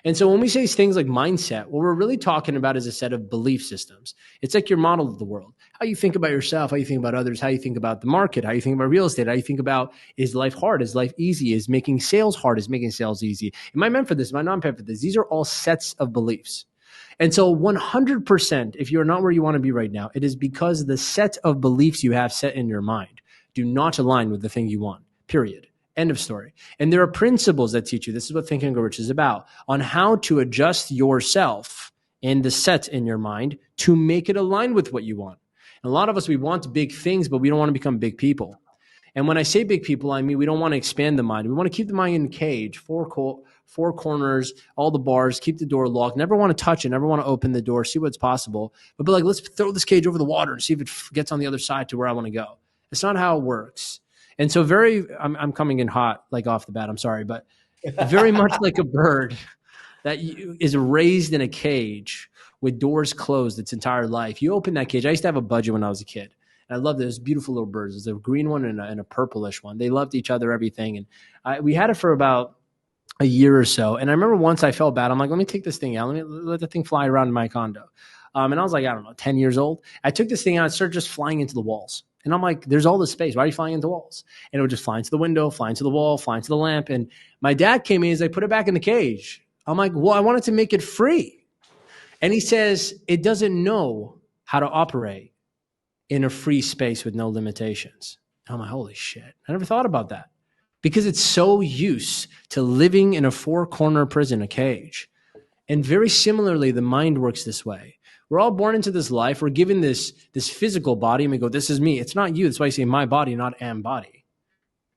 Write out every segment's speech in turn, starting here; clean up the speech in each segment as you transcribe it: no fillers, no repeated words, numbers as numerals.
And so when we say things like mindset, what we're really talking about is a set of belief systems. It's like your model of the world. How you think about yourself, how you think about others, how you think about the market, how you think about real estate, how you think about, is life hard? Is life easy? Is making sales hard? Is making sales easy? Am I meant for this? Am I not meant for this? These are all sets of beliefs. And so 100%, if you're not where you want to be right now, it is because the set of beliefs you have set in your mind do not align with the thing you want, period. End of story. And there are principles that teach you, this is what Think and Grow Rich is about, on how to adjust yourself and the set in your mind to make it align with what you want. And a lot of us, we want big things, but we don't want to become big people. And when I say big people, I mean, we don't want to expand the mind. We want to keep the mind in a cage, four corners, all the bars, keep the door locked, never want to touch it, never want to open the door, see what's possible. But be like, let's throw this cage over the water and see if it gets on the other side to where I want to go. It's not how it works. And so I'm coming in hot, like off the bat, I'm sorry, but very much like a bird that is raised in a cage with doors closed its entire life. You open that cage. I used to have a budgie when I was a kid. And I loved those beautiful little birds. There's a green one and a purplish one. They loved each other, everything. And we had it for about a year or so. And I remember once I felt bad. I'm like, let me take this thing out. Let the thing fly around in my condo. And I was like, I don't know, 10 years old. I took this thing out and started just flying into the walls. And I'm like, there's all this space. Why are you flying into walls? And it would just fly into the window, fly into the wall, fly into the lamp. And my dad came in, he's like, put it back in the cage. I'm like, well, I wanted to make it free. And he says, it doesn't know how to operate in a free space with no limitations. I'm like, holy shit. I never thought about that because it's so used to living in a four-corner prison, a cage. And very similarly, the mind works this way. We're all born into this life. We're given this physical body, and we go, this is me. It's not you. That's why I say my body, not am body.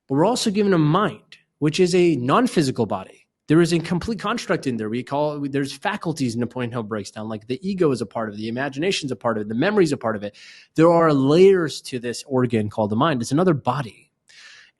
But we're also given a mind, which is a non-physical body. There is a complete construct in there. There's faculties in Napoleon Hill breaks down, like the ego is a part of it, the imagination is a part of it, the memory is a part of it. There are layers to this organ called the mind. It's another body.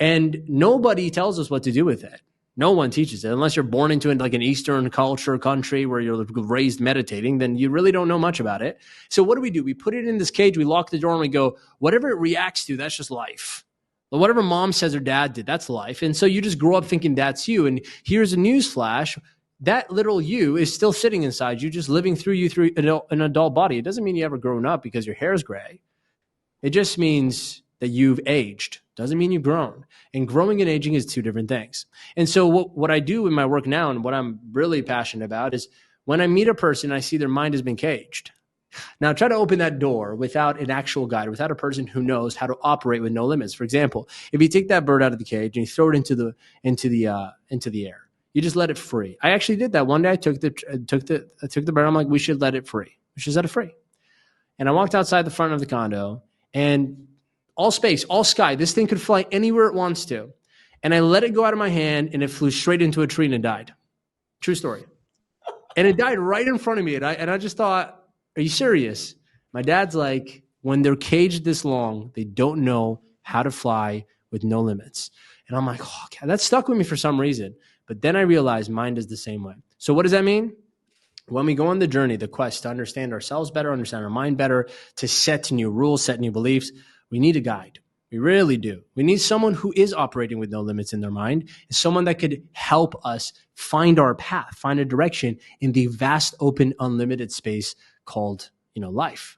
And nobody tells us what to do with it. No one teaches it unless you're born into like an Eastern culture country where you're raised meditating, then you really don't know much about it. So what do? We put it in this cage, we lock the door and we go, whatever it reacts to, that's just life. But whatever mom says or dad did, that's life. And so you just grow up thinking that's you. And here's a news flash. That little you is still sitting inside you, just living through you through an adult body. It doesn't mean you ever grown up because your hair's gray. It just means that you've aged. Doesn't mean you've grown. And growing and aging is two different things. And so what I do in my work now and what I'm really passionate about is when I meet a person, I see their mind has been caged. Now try to open that door without an actual guide, without a person who knows how to operate with no limits. For example, if you take that bird out of the cage and you throw it into the air, you just let it free. I actually did that one day. I took the bird. I'm like, we should let it free. We should set it free. And I walked outside the front of the condo and all space, all sky. This thing could fly anywhere it wants to. And I let it go out of my hand and it flew straight into a tree and it died. True story. And it died right in front of me. And I just thought, are you serious? My dad's like, when they're caged this long, they don't know how to fly with no limits. And I'm like, oh, God, that stuck with me for some reason. But then I realized mind is the same way. So what does that mean? When we go on the journey, the quest to understand ourselves better, understand our mind better, to set new rules, set new beliefs, we need a guide. We really do. We need someone who is operating with no limits in their mind, someone that could help us find our path, find a direction in the vast, open, unlimited space called, life.